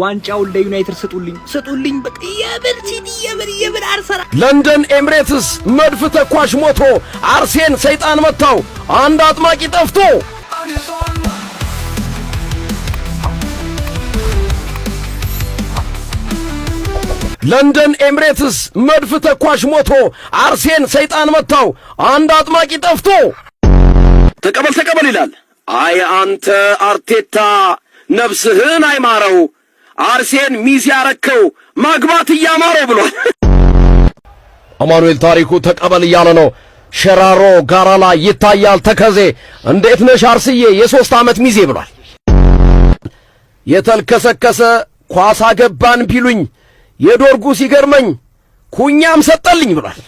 ዋንጫውን ለዩናይትድ ስጡልኝ በቃ የብር ሲቲ የብር አርሰናል ለንደን ኤምሬትስ መድፍ ተኳሽ ሞቶ አርሴን ሰይጣን መታው አንድ አጥማቂ ጠፍቶ ለንደን ኤምሬትስ መድፍ ተኳሽ ሞቶ አርሴን ሰይጣን መታው አንድ አጥማቂ ጠፍቶ ተቀበል ይላል። አይ አንተ አርቴታ ነፍስህን አይማረው አርሴን ሚስ ያረከው ማግባት ያማረው ብሏል። አማኑኤል ታሪኩ ተቀበል እያለ ነው። ሸራሮ ጋራ ላይ ይታያል ተከዜ እንዴት ነሽ አርስዬ የ3 ዓመት ሚዜ ብሏል። የተልከሰከሰ ኳስ አገባን ቢሉኝ የዶርጉ ሲገርመኝ ኩኛም ሰጠልኝ ብሏል።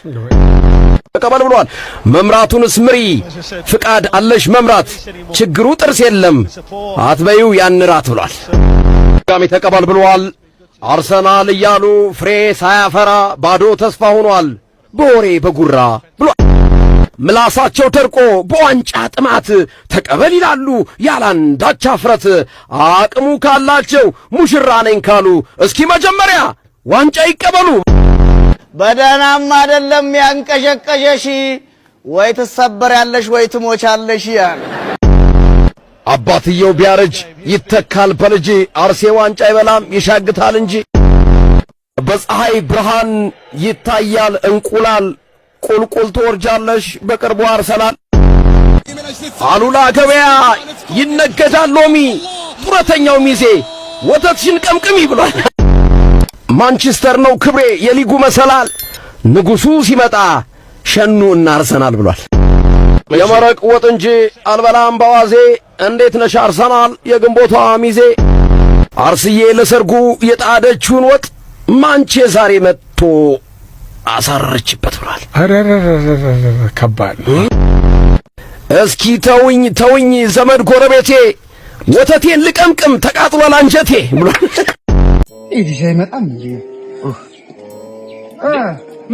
ተቀበል ብሏል። መምራቱን ስምሪ ፍቃድ አለሽ መምራት ችግሩ ጥርስ የለም አትበዩ ያንራት ብሏል። ጋሚ ተቀበል ብሏል። አርሰናል እያሉ ፍሬ ሳያፈራ ባዶ ተስፋ ሆኗል በወሬ በጉራ ብሏል። ምላሳቸው ደርቆ በዋንጫ ጥማት ተቀበል ይላሉ ያላንዳች አፍረት አቅሙ ካላቸው ሙሽራ ነኝ ካሉ እስኪ መጀመሪያ ዋንጫ ይቀበሉ። በደናም አይደለም ያንቀሸቀሸሽ ወይ ተሰበር ያለሽ ወይ ትሞቻለሽ ያን አባትየው ቢያረጅ ይተካል በልጅ አርሴ ዋንጫ ይበላም ይሻግታል እንጂ በፀሐይ ብርሃን ይታያል እንቁላል ቁልቁል ትወርጃለሽ በቅርቡ አርሰናል አሉላ ገበያ ይነገዳል ሎሚ ጡረተኛው ሚዜ ወተትሽን ቀምቅሚ ብሏል። ማንቸስተር ነው ክብሬ የሊጉ መሰላል ንጉሱ ሲመጣ ሸኑ እና አርሰናል ብሏል። የመረቅ ወጥ እንጂ አልበላም በዋዜ እንዴት ነሽ አርሰናል የግንቦቷ ሚዜ አርስዬ ለሰርጉ የጣደችውን ወጥ ማንቼ ዛሬ መጥቶ አሳረችበት ብሏል። አረረረረ ከባድ እስኪ ተውኝ ዘመድ ጎረቤቴ ወተቴን ልቀምቅም ተቃጥሏል አንጀቴ ብሏል። ይሄ አይመጣም እንጂ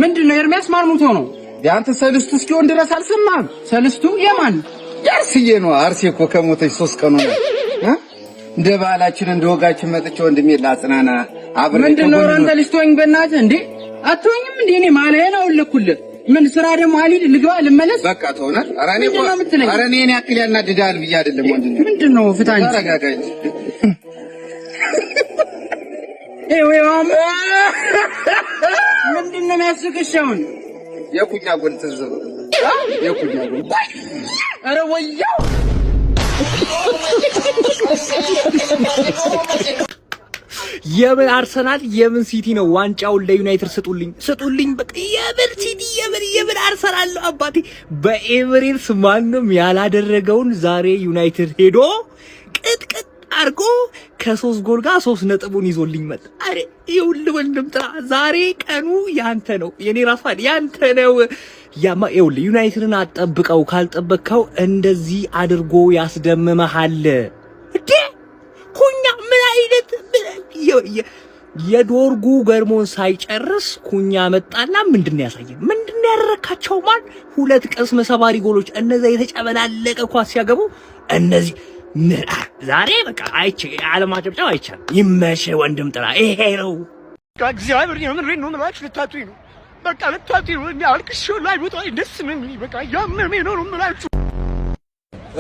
ምንድነው ኤርሚያስ ማርሙቶ ነው ያንተ ሰልስቱ እስኪሆን ድረስ አልሰማም። ሰልስቱ የማን ያርስዬ ነው። አርሴ እኮ ከሞተች 3 ቀኑ ነው። እንደ ባህላችን እንደ ወጋችን መጥቼ ወንድሜ ላጽናና አብረን ምንድነው አንተ ልጅቶኝ በእናትህ እንዴ አትሆኝም እንዴ እኔ ማለዬን አውልኩልህ ምን ስራ ደግሞ አልሂድ ልግባ ልመለስ በቃ ተሆናል። ኧረ እኔ ያክል ያናድዳል ብዬ አይደለም ወንድሜ ምንድነው ፍታኝ ተረጋጋኝ ምንድነው የሚያስቅሻውን የኩኛ ጎል ተዘበ የኩኛ ጎል አረ ወያው የምን አርሰናል የምን ሲቲ ነው ዋንጫውን ለዩናይትድ ስጡልኝ በቃ የብር ሲቲ የብር አርሰናል ነው አባቴ በኤምሬትስ ማንም ያላደረገውን ዛሬ ዩናይትድ ሄዶ ቅጥቅጥ አርጎ ከ3 ጎል ጋር 3 ነጥቡን ይዞልኝ መጣ። አሬ ይኸውልህ ወንድም ጥራ ዛሬ ቀኑ ያንተ ነው የኔ ራፋን ያንተ ነው። ይኸውልህ ዩናይትድን አጠብቀው ካልጠበቅከው እንደዚህ አድርጎ ያስደምመሃል እንዴ ኩኛ ምን አይነት የዶርጉ ገርሞን ሳይጨርስ ኩኛ መጣና ምንድነው ያሳየን ምንድነው ያረካቸው ማን 2 ቅስም ሰባሪ ጎሎች እነዛ የተጨበላለቀ ኳስ ሲያገቡ እነዚህ ዛሬ በቃ አለማጨብጨብ አይቻልም። ይመሽ ወንድም ጥራ ይሄ ነው እግዚአብሔር የምሬን ነው ማለት ልታጡኝ ነው በቃ ልታጡኝ ነው አልቅሼው ላይ ወጣኝ ደስ ምን በቃ ያመመኝ ነው ማለት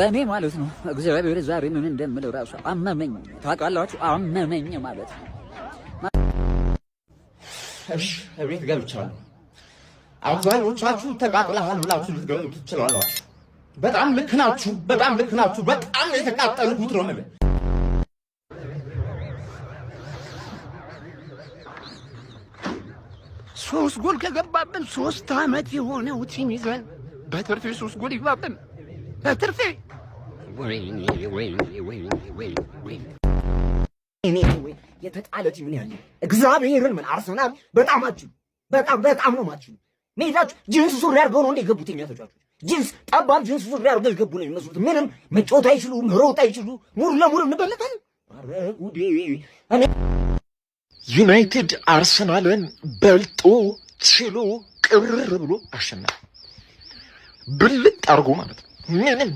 እኔ ማለት ነው እግዚአብሔር ዛሬ ምን እንደምለው ራሱ አመመኝ ታውቃላችሁ አመመኝ ማለት ነው። እሺ እቤት ገብቻለሁ። አብዛኞቻችሁ ተቃጥለሃል ብላችሁ ልትገቡ ትችላላችሁ። በጣም ልክ ናችሁ በጣም የተቃጠልኩት ነው ማለት 3 ጎል ከገባብን 3 ዓመት የሆነው ቲም ይዘን በትርፌ 3 ጎል ይገባብን በትርፌ እኔ የተጣለ ቲም ነው ያለው እግዚአብሔርን ምን አርሰናል በጣም ነው ማችሁ ሜዳችሁ ጂንስ ሱሪ አድርገው ነው እንደገቡት የሚያተጫጩት ጂንስ ጠባብ ጂንስ ሱሪ አድርገው ገቡ ነው የሚመስሉት ምንም መጫወት አይችሉ መሮጥ አይችሉ ሙሉ ለሙሉ እንበለታለን። አረ ጉዴ ዩናይትድ አርሰናልን በልጦ ችሎ ቅርር ብሎ አሸናፊ ብልጥ አድርጎ ማለት ነው። ምንም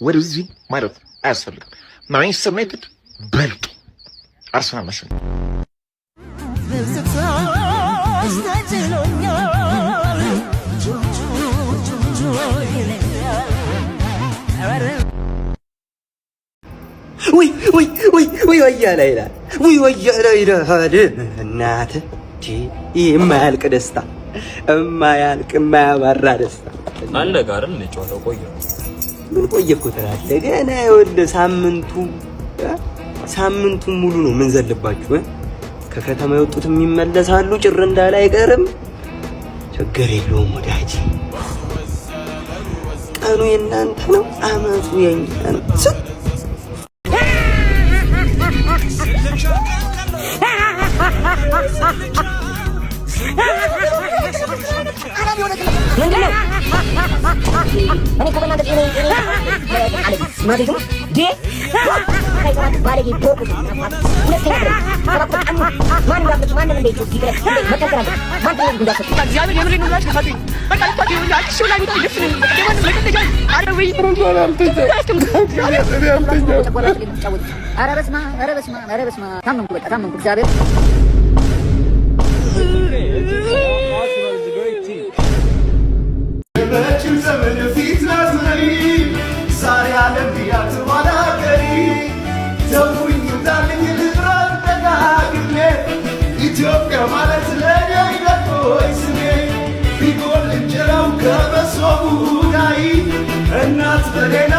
ወደዚህ ማለት አያስፈልግም። ማንቸስተር ዩናይትድ በልጦ አርሰናል መሸነፍ ወይ ወያላ ይላል ወያላ ይላል። እናትህ የማያልቅ ደስታ የማያባራ ደስታ አለ ጋር እንጫወተው ቆየ። ምን ቆየኩ ትላለህ? ገና ይኸውልህ ሳምንቱን ሙሉ ነው ምን ዘለባችሁ። ከከተማ የወጡትም ይመለሳሉ፣ ጭር እንዳለ አይቀርም። ችግር የለውም ወዳጅ፣ ቀኑ የእናንተ ነው፣ አመቱ የኛ ነው። ኢትዮጵያ ማለት ለኔ አይደለም ስሜ ቢጎል እንጀራው ከበሶቡ ላይ እናት በሌላ